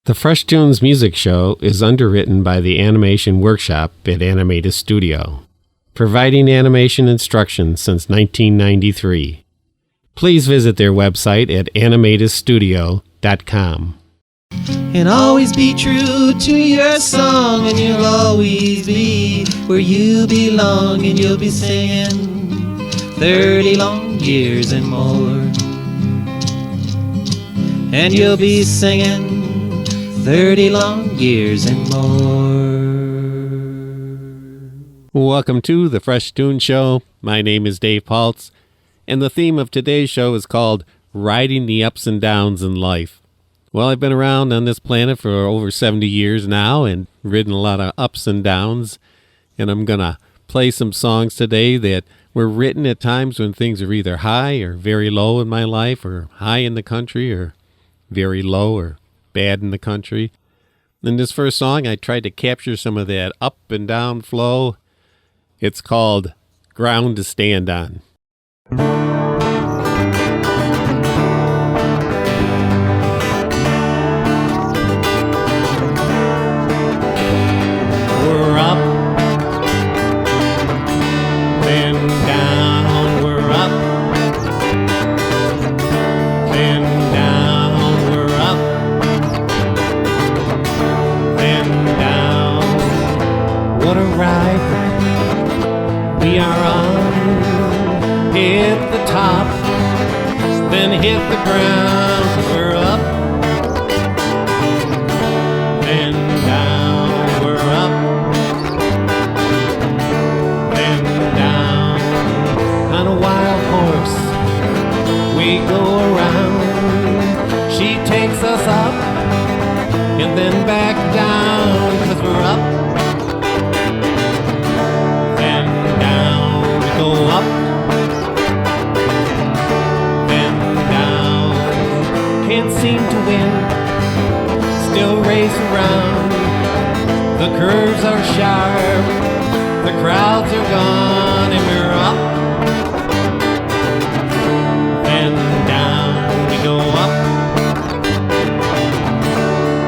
The Fresh Toones Music Show is underwritten by the Animation Workshop at Animated Studio, providing animation instruction since 1993. Please visit their website at animatedstudio.com. And always be true to your song, and you'll always be where you belong, and you'll be singing 30 long years and more. And you'll be singing 30 long years and more. Welcome to the Fresh Toones Show. My name is Dave Paltz, and the theme of today's show is called Riding the Ups and Downs in Life. Well, I've been around on this planet for over 70 years now and ridden a lot of ups and downs, and I'm going to play some songs today that were written at times when things are either high or very low in my life, or high in the country or very low or bad in the country. In this first song, I tried to capture some of that up and down flow. It's called Ground to Stand On. We're up, then down, we're up, then down, we're up, then down. What a ride we are on. Hit the top, then hit the ground. We're up, then down, we're up, then down. On a wild horse we go around. She takes us up and then back down, 'cause we're up, then down. We go up, then down. Can't seem to win, still race around. The curves are sharp, the crowds are gone, and we're up, then down. We go up,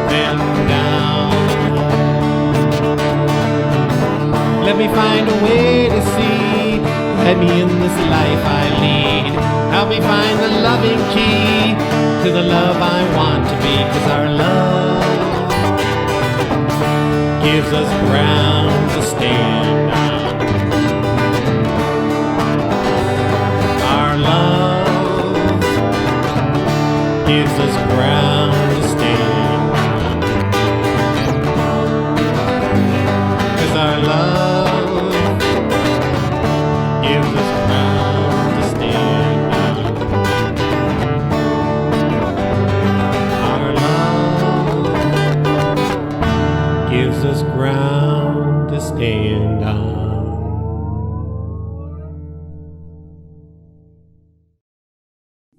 then down. Let me find a way to see, let me in this life I lead. Help me find the loving key to the love I want to be, 'cause our love gives us ground to stand on. Our love gives us ground to stand on. 'Cause our love gives us ground to stand on. Our love gives us ground to stand on.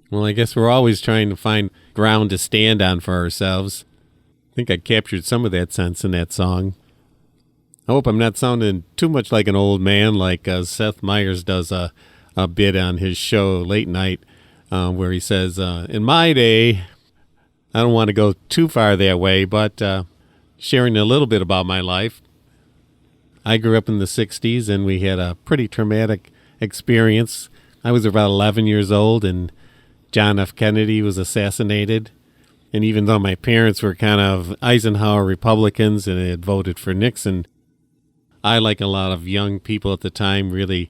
Well, I guess we're always trying to find ground to stand on for ourselves. I think I captured some of that sense in that song. I hope I'm not sounding too much like an old man, like Seth Meyers does a bit on his show late night, where he says, in my day, I don't want to go too far that way, but sharing a little bit about my life. I grew up in the 60s, and we had a pretty traumatic experience. I was about 11 years old, and John F. Kennedy was assassinated. And even though my parents were kind of Eisenhower Republicans and had voted for Nixon, I, like a lot of young people at the time, really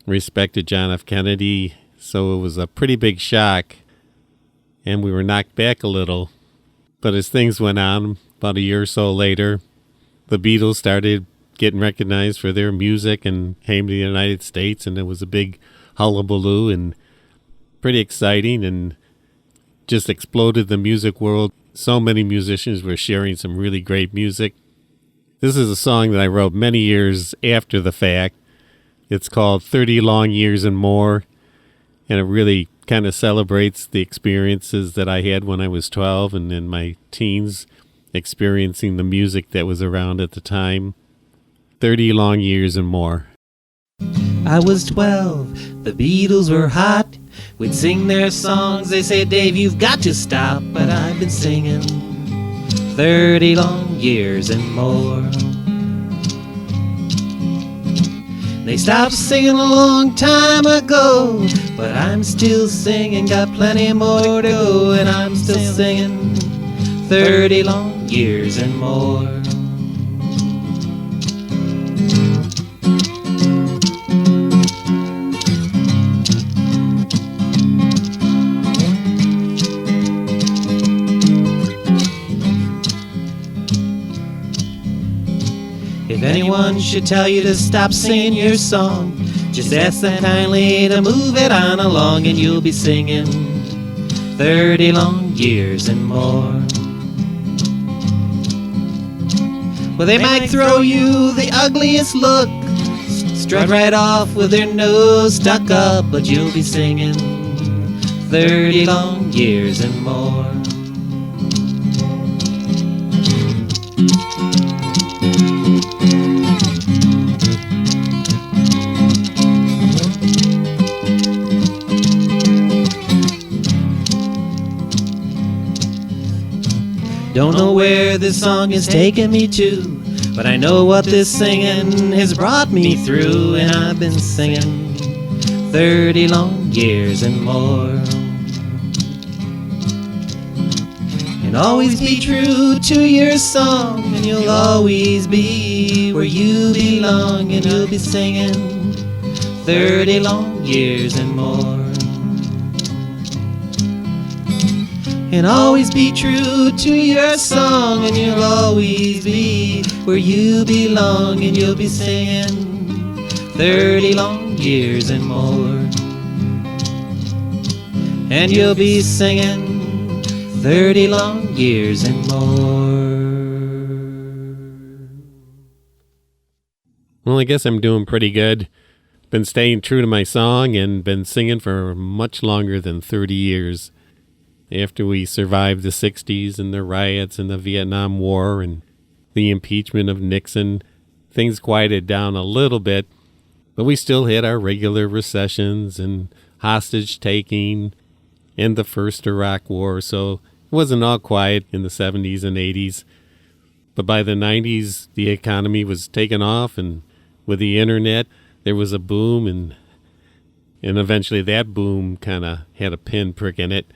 respected John F. Kennedy. So it was a pretty big shock, and we were knocked back a little. But as things went on, about a year or so later, the Beatles started getting recognized for their music and came to the United States, and it was a big hullabaloo and pretty exciting, and just exploded the music world. So many musicians were sharing some really great music. This is a song that I wrote many years after the fact. It's called 30 Long Years and More, and it really kind of celebrates the experiences that I had when I was 12 and in my teens, experiencing the music that was around at the time. 30 Long Years and More. I was 12, the Beatles were hot. We'd sing their songs, they say, Dave, you've got to stop. But I've been singing 30 long years and more. They stopped singing a long time ago, but I'm still singing, got plenty more to go, and I'm still singing 30 long years and more. If anyone should tell you to stop singing your song, just ask them kindly to move it on along, and you'll be singing 30 long years and more. Well, they might throw you the ugliest look, strut right off with their nose stuck up, but you'll be singing 30 long years and more. Don't know where this song is taking me to, but I know what this singing has brought me through, and I've been singing 30 long years and more. And always be true to your song, and you'll always be where you belong, and you'll be singing 30 long years and more. And always be true to your song, and you'll always be where you belong, and you'll be singing 30 long years and more. And you'll be singing 30 long years and more. Well, I guess I'm doing pretty good. Been staying true to my song and been singing for much longer than 30 years. After we survived the 60s and the riots and the Vietnam War and the impeachment of Nixon, things quieted down a little bit, but we still had our regular recessions and hostage taking and the first Iraq War, so it wasn't all quiet in the 70s and 80s. But by the 90s, the economy was taking off, and with the internet, there was a boom, and eventually that boom kind of had a pinprick in it.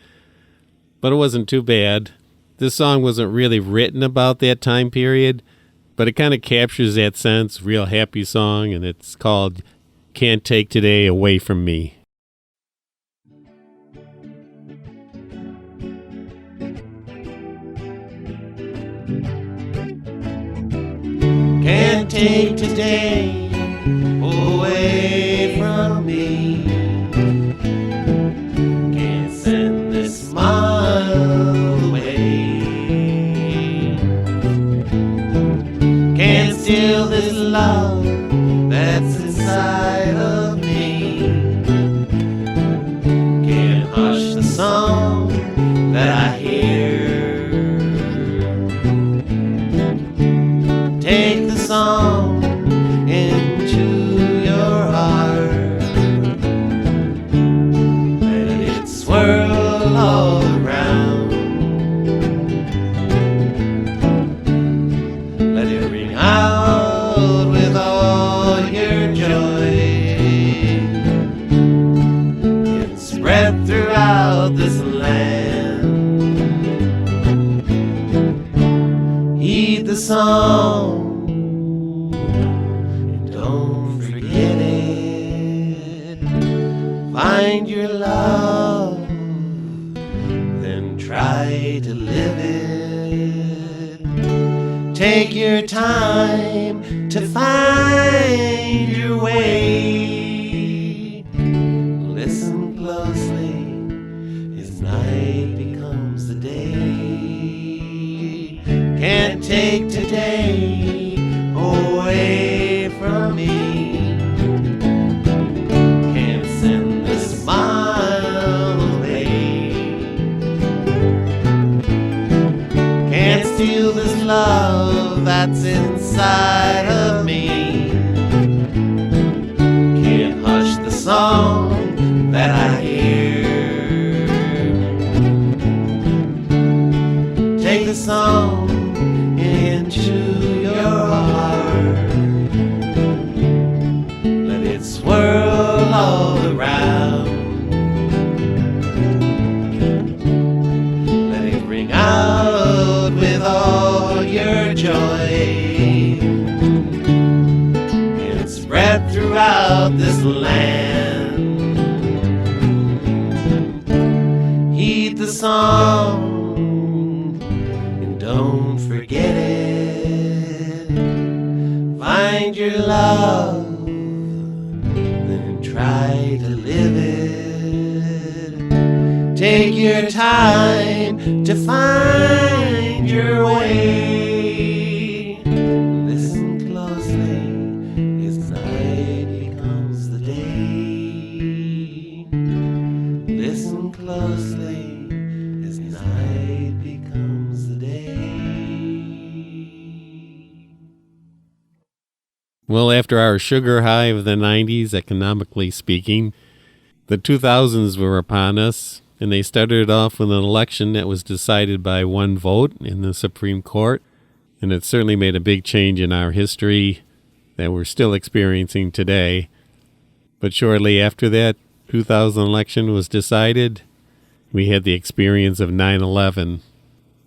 But it wasn't too bad. This song wasn't really written about that time period, but it kind of captures that sense, real happy song, and it's called Can't Take Today Away From Me. Can't take today away from me. Can't send this smile away. Can't steal this love that's inside of me. Can't hush the song that I hear. Take the song into your heart. Let it swirl all around. Let it ring out with all your joy. It's spread throughout this land. Heed the song. Find your love, then try to live it. Take your time to find your way. Listen closely as night becomes the day. Can't take today away from me. Steal this love that's inside of me. Can't hush the song that I hear. Take the song into your heart. Let it swirl all around. Let it ring out with all your joy and spread throughout this land. Heed the song and don't forget it. Find your love, then try to live it. Take your time to find your way. Listen closely as night becomes the day. Listen closely as night becomes the day. Well, after our sugar high of the 90s, economically speaking, the 2000s were upon us, and they started off with an election that was decided by one vote in the Supreme Court, and it certainly made a big change in our history that we're still experiencing today. But shortly after that 2000 election was decided, we had the experience of 9/11.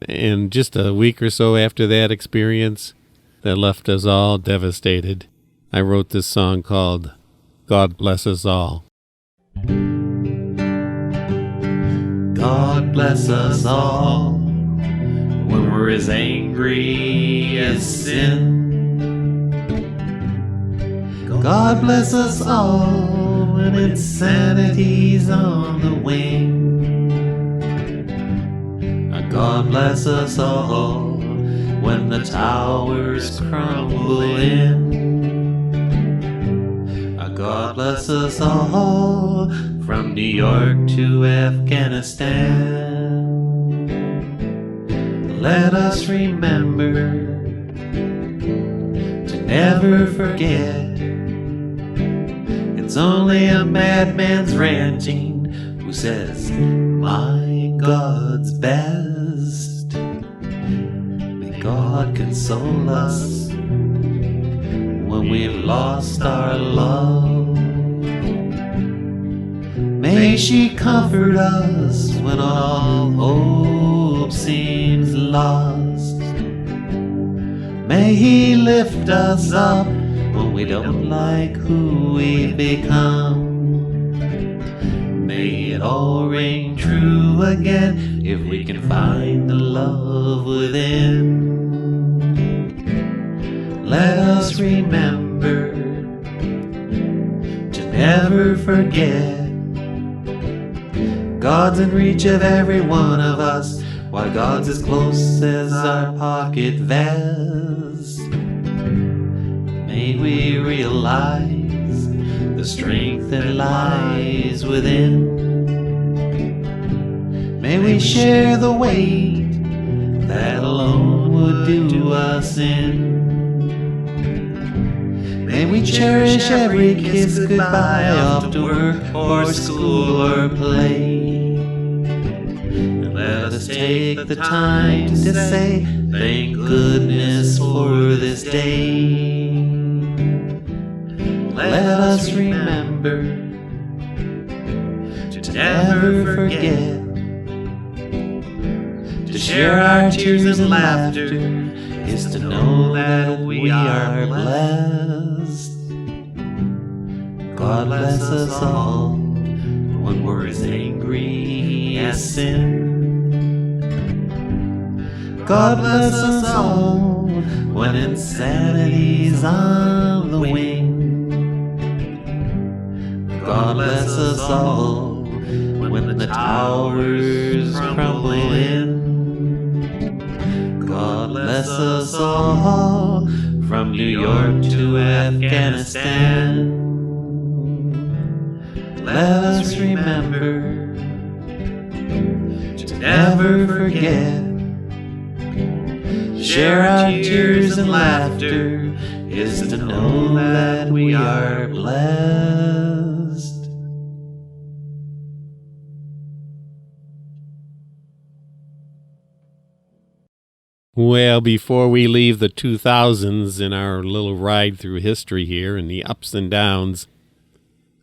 And just a week or so after that experience, that left us all devastated, I wrote this song called God Bless Us All. God bless us all when we're as angry as sin. God bless us all when insanity's on the wing. God bless us all when the towers crumble in. God bless us all from New York to Afghanistan. Let us remember to never forget. It's only a madman's ranting who says, my God's best. May God console us when we've lost our love. May she comfort us when all hope seems lost. May he lift us up when we don't like who we've become. May it all ring true again if we can find the love within. Let us remember to never forget. God's in reach of every one of us, while God's as close as our pocket vest. May we realize the strength that lies within. May we share the weight that alone would do us in. May we cherish every kiss goodbye off to work or school or play. And let us take the time to say thank goodness for this day. Let us remember to never forget. To share our tears and laughter is to know that we are blessed. God bless us all when we're as angry as sin. God bless us all when insanity's on the wing. God bless us all when the towers crumble in. God bless us all from New York to Afghanistan. Let us remember to never forget. Share our tears and laughter is to know that we are blessed. Well, before we leave the 2000s in our little ride through history here and the ups and downs,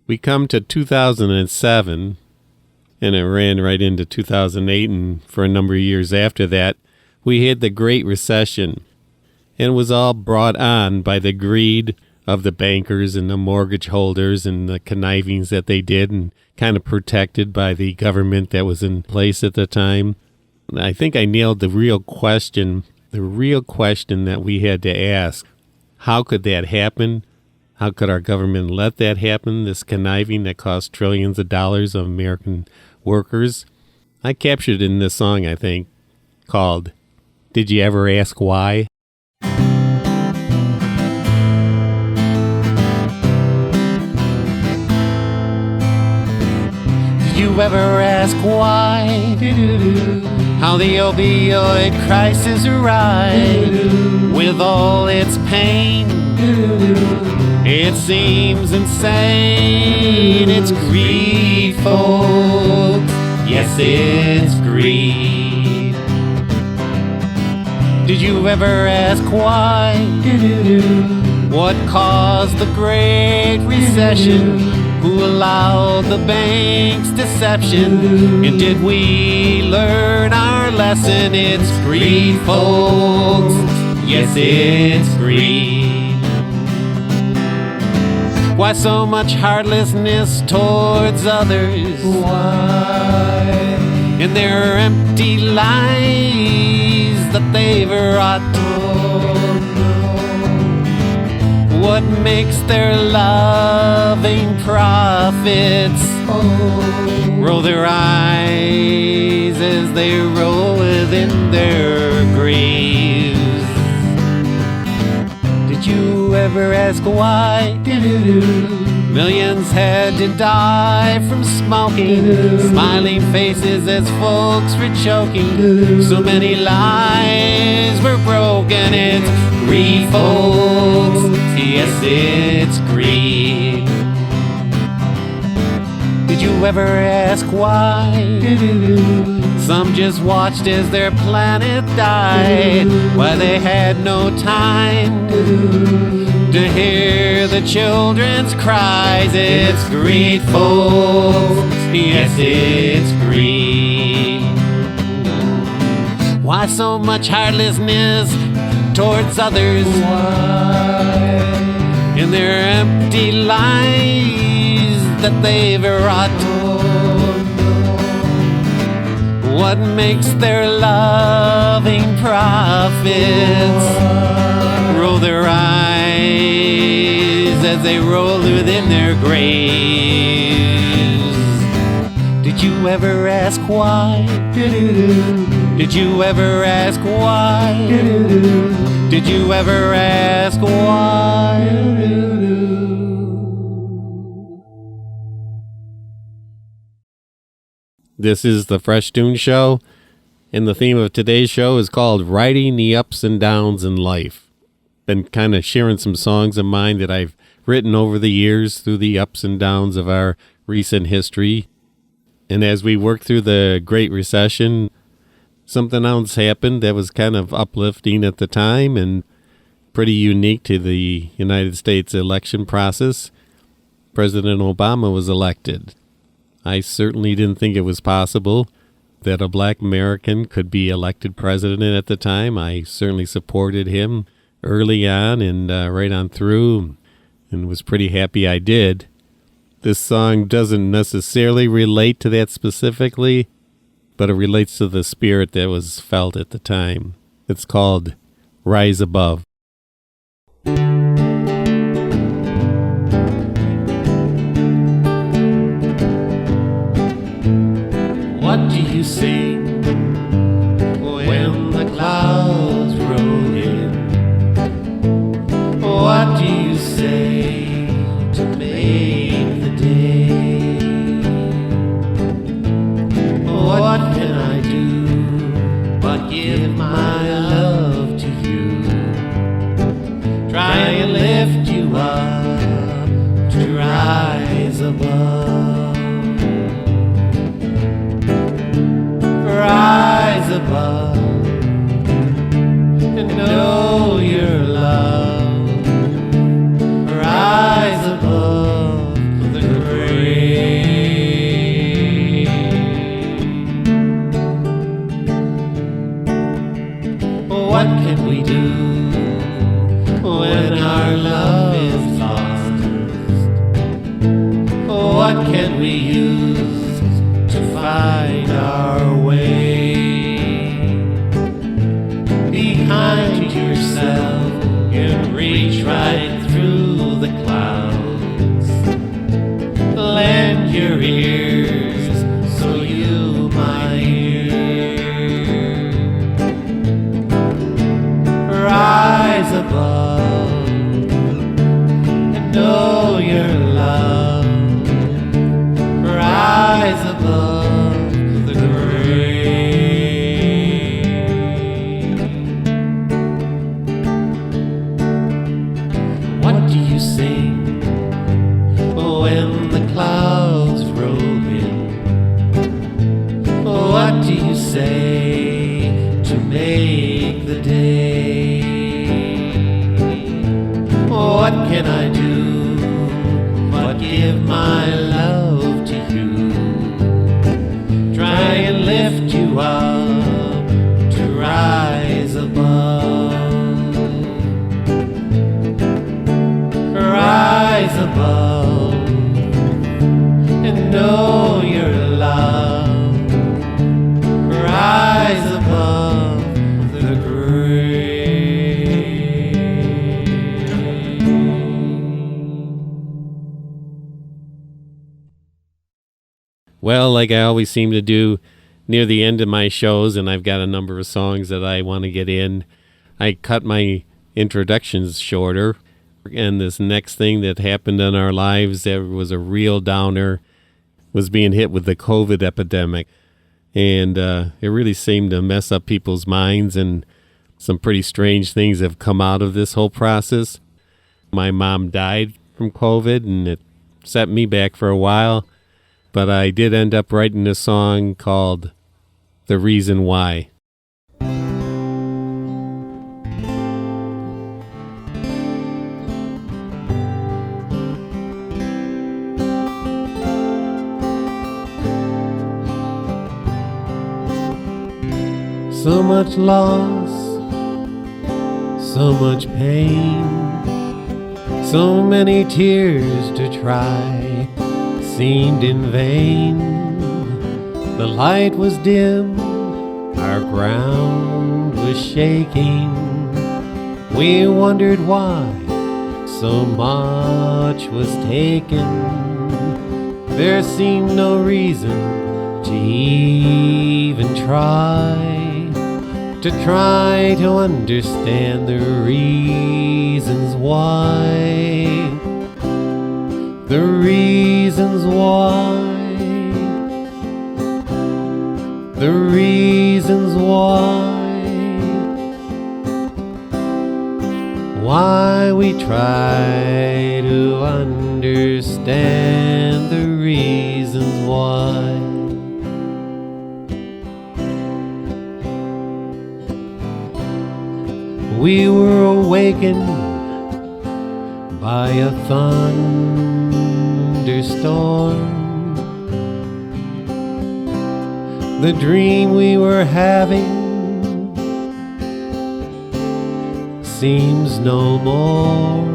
we come to 2007, and it ran right into 2008, and for a number of years after that, we had the Great Recession. And it was all brought on by the greed of the bankers and the mortgage holders and the connivings that they did, and kind of protected by the government that was in place at the time. I think I nailed the real question that we had to ask. How could that happen? How could our government let that happen, this conniving that cost trillions of dollars of American workers? I captured it in this song, I think, called Did You Ever Ask Why? Did you ever ask why? How the opioid crisis arrived with all its pain? It seems insane. It's greed, folks. Yes, it's greed. Did you ever ask why? What caused the Great Recession? Who allowed the bank's deception? And did we learn our lesson? It's greed, folks. Yes, it's greed. Why so much heartlessness towards others? Why? And their empty lies that they've wrought. What makes their loving prophets roll their eyes as they roll within their graves? Did you ever ask why? Millions had to die from smoking, smiling faces as folks were choking. So many lives were broken. It's greed, folks. Yes, it's greed. Did you ever ask why? Some just watched as their planet died, why they had no time to hear the children's cries. It's greed, folks. Yes, it's greed. Why so much heartlessness towards others? Why? In their empty lies that they've wrought. What makes their loving prophets roll their eyes as they roll within their graves? Did you ever ask why? Did you ever ask why? Did you ever ask why? This is the Fresh Toones Show, and the theme of today's show is called Riding the Ups and Downs in Life. Been kind of sharing some songs of mine that I've written over the years through the ups and downs of our recent history. And as we worked through the Great Recession, something else happened that was kind of uplifting at the time and pretty unique to the United States election process. President Obama was elected. I certainly didn't think it was possible that a black American could be elected president at the time. I certainly supported him early on and right on through, and was pretty happy I did. This song doesn't necessarily relate to that specifically, but it relates to the spirit that was felt at the time. It's called Rise Above. What do you say when the clouds roll in? What do you say to make the day? What can I do but give my love to you? Try and lift you up to rise above. and know your love. Rise above the grave. What can we do when our love is lost? What can we use to find our way? Behind yourself, you reach right through the clouds. Lend your ears so you might hear. Rise above and know your love. Rise above the grave. What do you sing when the clouds roll in? What do you say to make the day? What can I do but give my love to you? Try and lift you up to rise above. Rise above and know your love. Rise above the grave. Well, like I always seem to do near the end of my shows, and I've got a number of songs that I want to get in, I cut my introductions shorter. And this next thing that happened in our lives that was a real downer was being hit with the COVID epidemic. And it really seemed to mess up people's minds, and some pretty strange things have come out of this whole process. My mom died from COVID, and it set me back for a while. But I did end up writing a song called The Reason Why. So much loss, so much pain, so many tears to try seemed in vain. The light was dim, our ground was shaking. We wondered why so much was taken. There seemed no reason to even try to understand the reasons why. The reasons why. The reasons why we try to understand the reasons why. We were awakened by a thunderstorm. The dream we were having seems no more.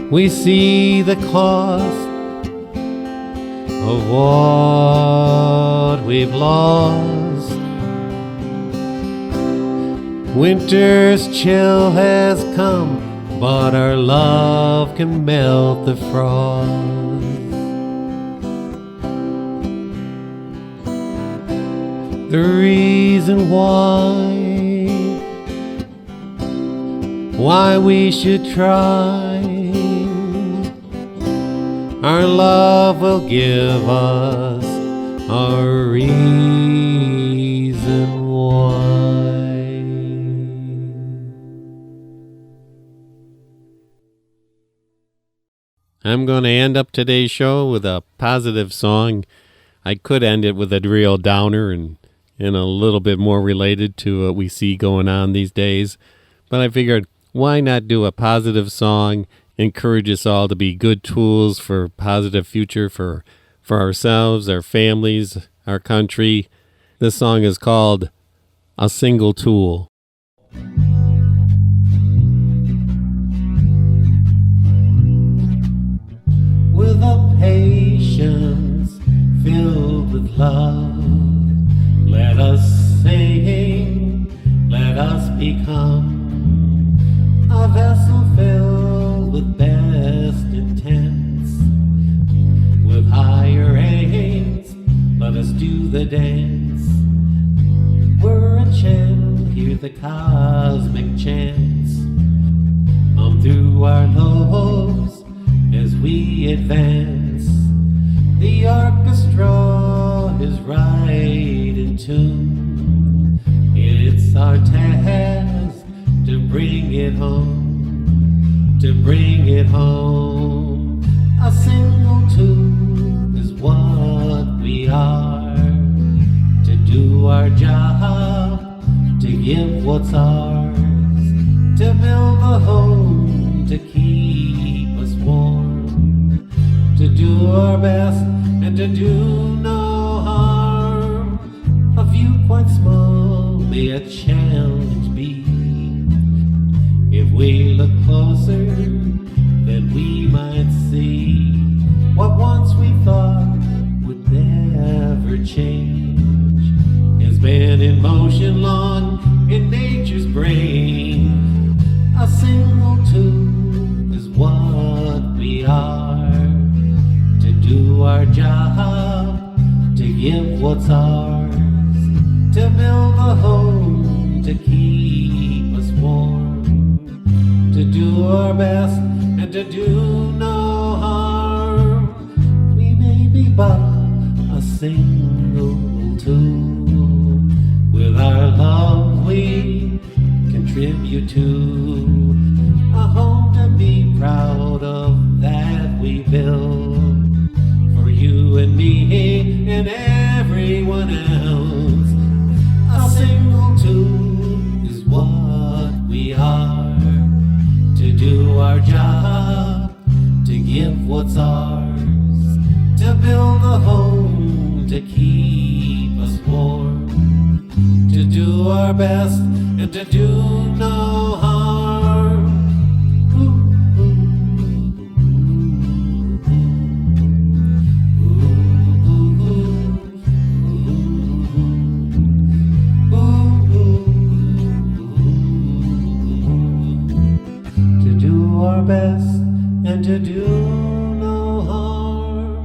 We see the cost of what we've lost. Winter's chill has come, but our love can melt the frost. The reason why we should try. Our love will give us our reason why. I'm going to end up today's show with a positive song. I could end it with a real downer and and a little bit more related to what we see going on these days. But I figured, why not do a positive song, encourage us all to be good tools for a positive future for ourselves, our families, our country. This song is called A Single Tool. With a patience filled with love, let us sing, let us become a vessel filled with best intents. With higher aims, let us do the dance. We're a channel, hear the cosmic chants. Through our lows as we advance. The orchestra is right in tune. It's our task to bring it home, to bring it home. A single tune is what we are, to do our job, to give what's ours, to build a home, to keep us warm, to do our best and to do no harm. A view quite small may a challenge be. If we look closer, then we might see what once we thought would never change has been in motion long in nature's brain. A single tune is what we are, to do our job, to give what's ours, to build a home, to keep us warm, to do our best and to do no harm. We may be but a single tool. With our love we contribute to a home to be proud of that we build for you and me and everyone else. A single tool is what we are, to do our job, to give what's ours, to build a home, to keep us warm, to do our best and to do no harm. To do our best and to do no harm.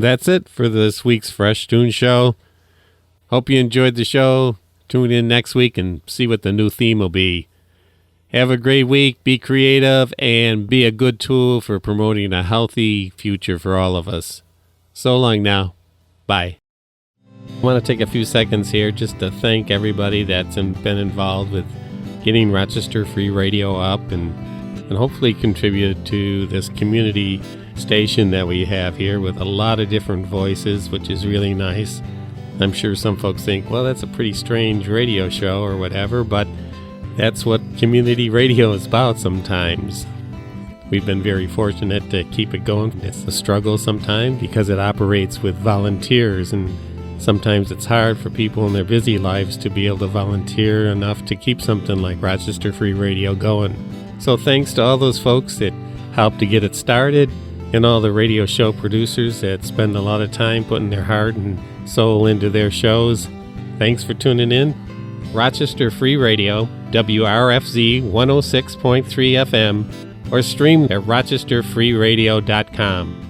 That's it for this week's Fresh Toones Show. Hope you enjoyed the show. Tune in next week and see what the new theme will be. Have a great week, be creative, and be a good tool for promoting a healthy future for all of us. So long now. Bye. I want to take a few seconds here just to thank everybody that's been involved with getting Rochester Free Radio up and hopefully contribute to this community station that we have here with a lot of different voices, which is really nice. I'm sure some folks think, well, that's a pretty strange radio show or whatever, but that's what community radio is about sometimes. We've been very fortunate to keep it going. It's a struggle sometimes because it operates with volunteers, and sometimes it's hard for people in their busy lives to be able to volunteer enough to keep something like Rochester Free Radio going. So thanks to all those folks that helped to get it started, and all the radio show producers that spend a lot of time putting their heart and soul into their shows. Thanks for tuning in. Rochester Free Radio, WRFZ 106.3 FM, or stream at rochesterfreeradio.com.